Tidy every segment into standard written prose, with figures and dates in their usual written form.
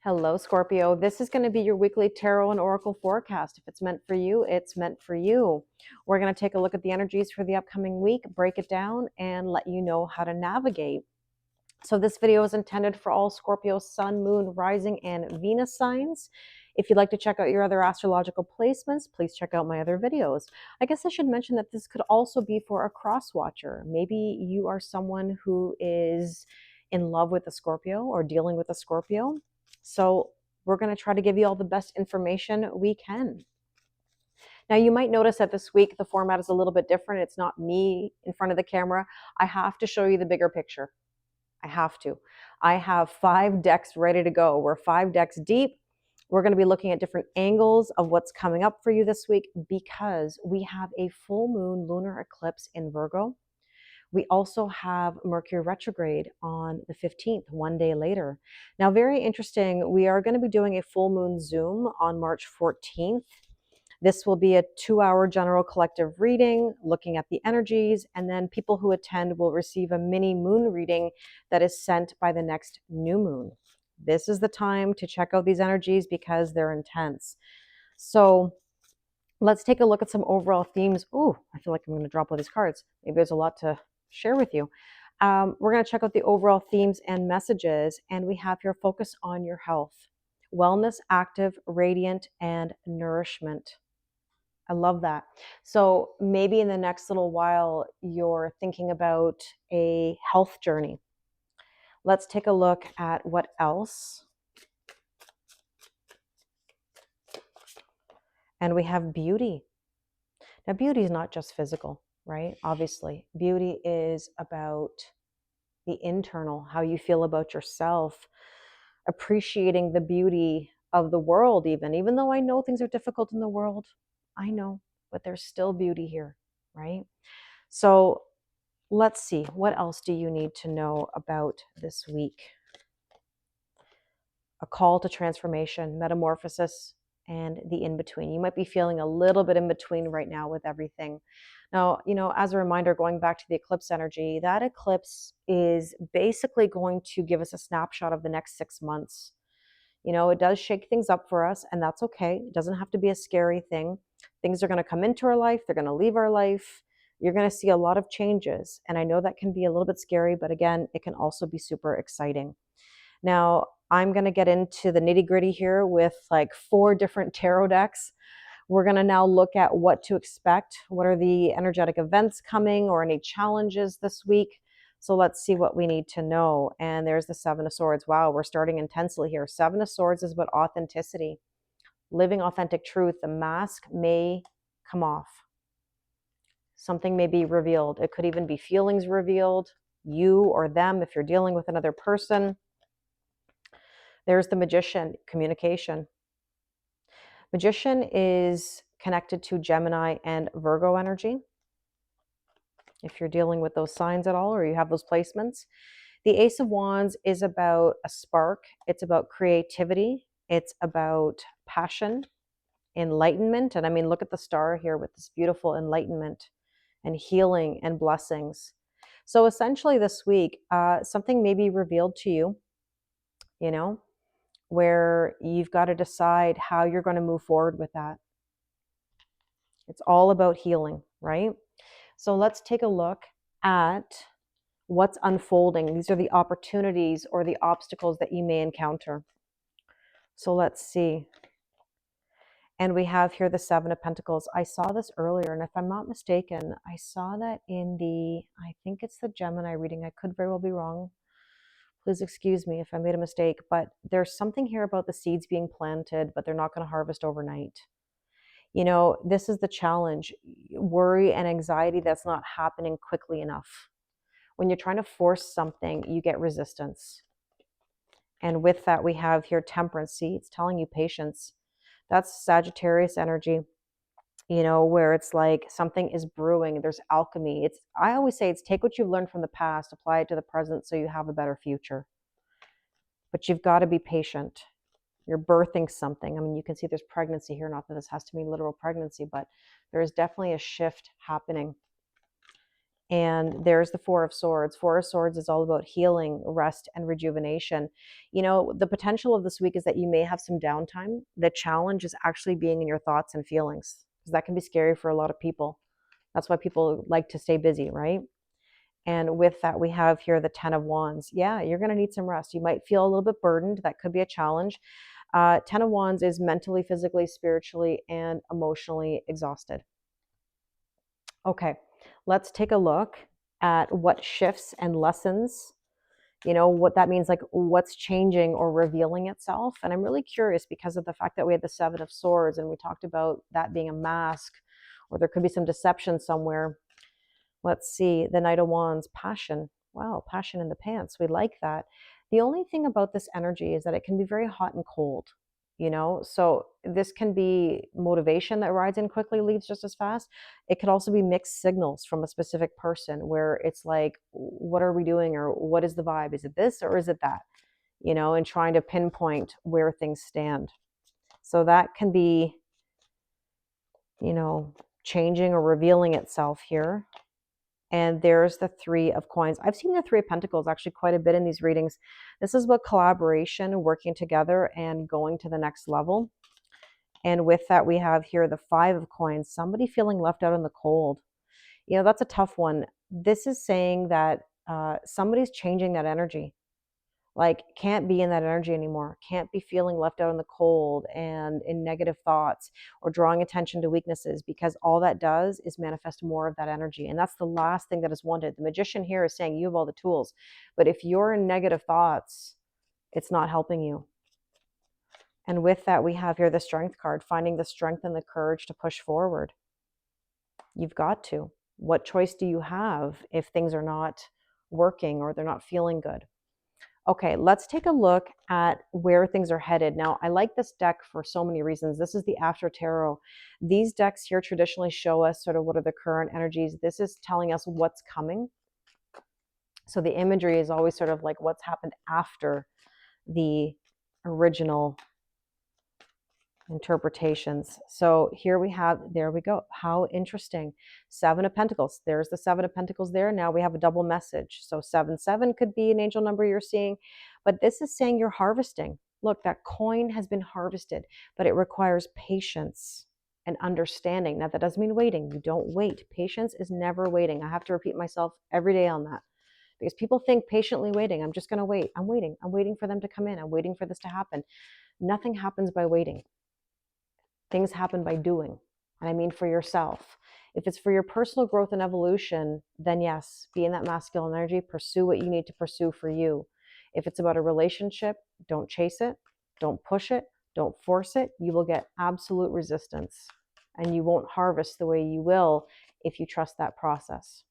Hello, Scorpio. This is going to be your weekly tarot and oracle forecast. If it's meant for you, it's meant for you. We're going to take a look at the energies for the upcoming week, break it down, and let you know how to navigate. So this video is intended for all Scorpio sun, moon, rising, and Venus signs. If you'd like to check out your other astrological placements, please check out my other videos. I guess I should mention that this could also be for a cross watcher. Maybe you are someone who is in love with a Scorpio or dealing with a Scorpio. So we're going to try to give you all the best information we can. Now, you might notice that this week the format is a little bit different. It's not me in front of the camera. I have to show you the bigger picture. I have to. I have 5 decks ready to go. We're 5 decks deep. We're going to be looking at different angles of what's coming up for you this week because we have a full moon lunar eclipse in Virgo. We also have Mercury retrograde on the 15th, one day later. Now, very interesting, we are going to be doing a full moon Zoom on March 14th. This will be a 2-hour general collective reading, looking at the energies, and then people who attend will receive a mini moon reading that is sent by the next new moon. This is the time to check out these energies because they're intense. So let's take a look at some overall themes. Ooh, I feel like I'm going to drop all these cards. Maybe there's a lot to share with you. We're going to check out the overall themes and messages, and we have here focus on your health, wellness, active, radiant, and nourishment. I love that. So maybe in the next little while, you're thinking about a health journey. Let's take a look at what else. And we have beauty. Now, beauty is not just physical, right? Obviously, beauty is about the internal, how you feel about yourself, appreciating the beauty of the world even though I know things are difficult in the world. I know, but there's still beauty here, right? So let's see, what else do you need to know about this week? A call to transformation, metamorphosis, and the in-between. You might be feeling a little bit in between right now with everything. Now, as a reminder, going back to the eclipse energy, that eclipse is basically going to give us a snapshot of the next 6 months. It does shake things up for us, and that's okay. It doesn't have to be a scary thing. Things are going to come into our life. They're going to leave our life. You're going to see a lot of changes. And I know that can be a little bit scary, but again, it can also be super exciting. Now, I'm going to get into the nitty gritty here with like 4 different tarot decks. We're going to now look at what to expect. What are the energetic events coming or any challenges this week? So let's see what we need to know. And there's the 7 of Swords. Wow, we're starting intensely here. 7 of Swords is about authenticity, living authentic truth. The mask may come off. Something may be revealed. It could even be feelings revealed, you or them if you're dealing with another person. There's the Magician, communication. Magician is connected to Gemini and Virgo energy. If you're dealing with those signs at all or you have those placements. The Ace of Wands is about a spark. It's about creativity. It's about passion, enlightenment. And I mean, look at the star here with this beautiful enlightenment and healing and blessings. So essentially this week, something may be revealed to you, where you've got to decide how you're going to move forward with that. It's all about healing, right? So let's take a look at what's unfolding. These are the opportunities or the obstacles that you may encounter. So let's see. And we have here the 7 of Pentacles. I saw this earlier, and if I'm not mistaken, I saw that in I think it's the Gemini reading. I could very well be wrong. Please excuse me if I made a mistake, but there's something here about the seeds being planted, but they're not going to harvest overnight. This is the challenge. Worry and anxiety that's not happening quickly enough. When you're trying to force something, you get resistance. And with that, we have here Temperance. See, it's telling you patience. That's Sagittarius energy, where it's like something is brewing. There's alchemy. I always say it's take what you've learned from the past, apply it to the present so you have a better future. But you've got to be patient. You're birthing something. I mean, you can see there's pregnancy here. Not that this has to mean literal pregnancy, but there is definitely a shift happening. And there's the Four of Swords. Four of Swords is all about healing, rest, and rejuvenation. You know, the potential of this week is that you may have some downtime. The challenge is actually being in your thoughts and feelings, because that can be scary for a lot of people. That's why people like to stay busy, right? And with that, we have here the Ten of Wands. Yeah, you're going to need some rest. You might feel a little bit burdened. That could be a challenge. Ten of Wands is mentally, physically, spiritually, and emotionally exhausted. Okay, let's take a look at what shifts and lessons, you know, what that means, like what's changing or revealing itself. And I'm really curious because of the fact that we had the Seven of Swords and we talked about that being a mask, or there could be some deception somewhere. Let's see, the Knight of Wands, passion. Wow, passion in the pants. We like that. The only thing about this energy is that it can be very hot and cold, you know? So this can be motivation that rides in quickly, leaves just as fast. It could also be mixed signals from a specific person where it's like, what are we doing? Or what is the vibe? Is it this or is it that? You know, and trying to pinpoint where things stand. So that can be, you know, changing or revealing itself here. And there's the Three of Coins. I've seen the Three of Pentacles actually quite a bit in these readings. This is about collaboration, working together, and going to the next level. And with that, we have here the Five of Coins, somebody feeling left out in the cold. You know, that's a tough one. This is saying that somebody's changing that energy. Like, can't be in that energy anymore, can't be feeling left out in the cold and in negative thoughts or drawing attention to weaknesses, because all that does is manifest more of that energy. And that's the last thing that is wanted. The Magician here is saying you have all the tools, but if you're in negative thoughts, it's not helping you. And with that, we have here the Strength card, finding the strength and the courage to push forward. You've got to. What choice do you have if things are not working or they're not feeling good? Okay, let's take a look at where things are headed. Now, I like this deck for so many reasons. This is the After Tarot. These decks here traditionally show us sort of what are the current energies. This is telling us what's coming. So the imagery is always sort of like what's happened after the original interpretations. So here we have, there we go. How interesting. Seven of Pentacles. There's the Seven of Pentacles there. Now we have a double message. So 7-7 could be an angel number you're seeing, but this is saying you're harvesting. Look, that coin has been harvested, but it requires patience and understanding. Now that doesn't mean waiting. You don't wait. Patience is never waiting. I have to repeat myself every day on that, because people think patiently waiting. I'm just going to wait. I'm waiting. I'm waiting for them to come in. I'm waiting for this to happen. Nothing happens by waiting. Things happen by doing. And I mean for yourself. If it's for your personal growth and evolution, then yes, be in that masculine energy, pursue what you need to pursue for you. If it's about a relationship, don't chase it, don't push it, don't force it. You will get absolute resistance and you won't harvest the way you will if you trust that process.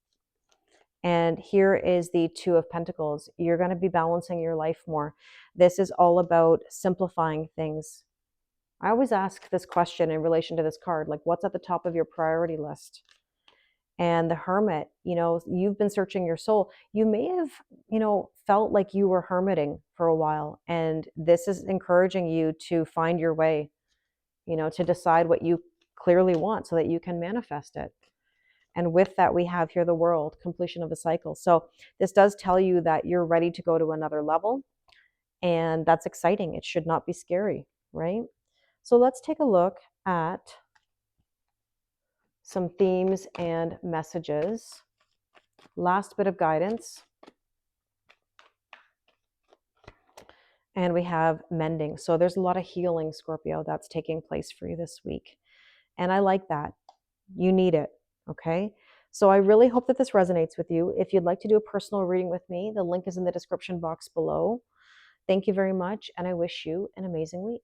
And here is the Two of Pentacles. You're going to be balancing your life more. This is all about simplifying things. I always ask this question in relation to this card, like what's at the top of your priority list? And the Hermit, you know, you've been searching your soul. You may have, you know, felt like you were hermiting for a while. And this is encouraging you to find your way, you know, to decide what you clearly want so that you can manifest it. And with that, we have here the World, completion of a cycle. So this does tell you that you're ready to go to another level. And that's exciting. It should not be scary, right? So let's take a look at some themes and messages. Last bit of guidance. And we have mending. So there's a lot of healing, Scorpio, that's taking place for you this week. And I like that. You need it, okay? So I really hope that this resonates with you. If you'd like to do a personal reading with me, the link is in the description box below. Thank you very much, and I wish you an amazing week.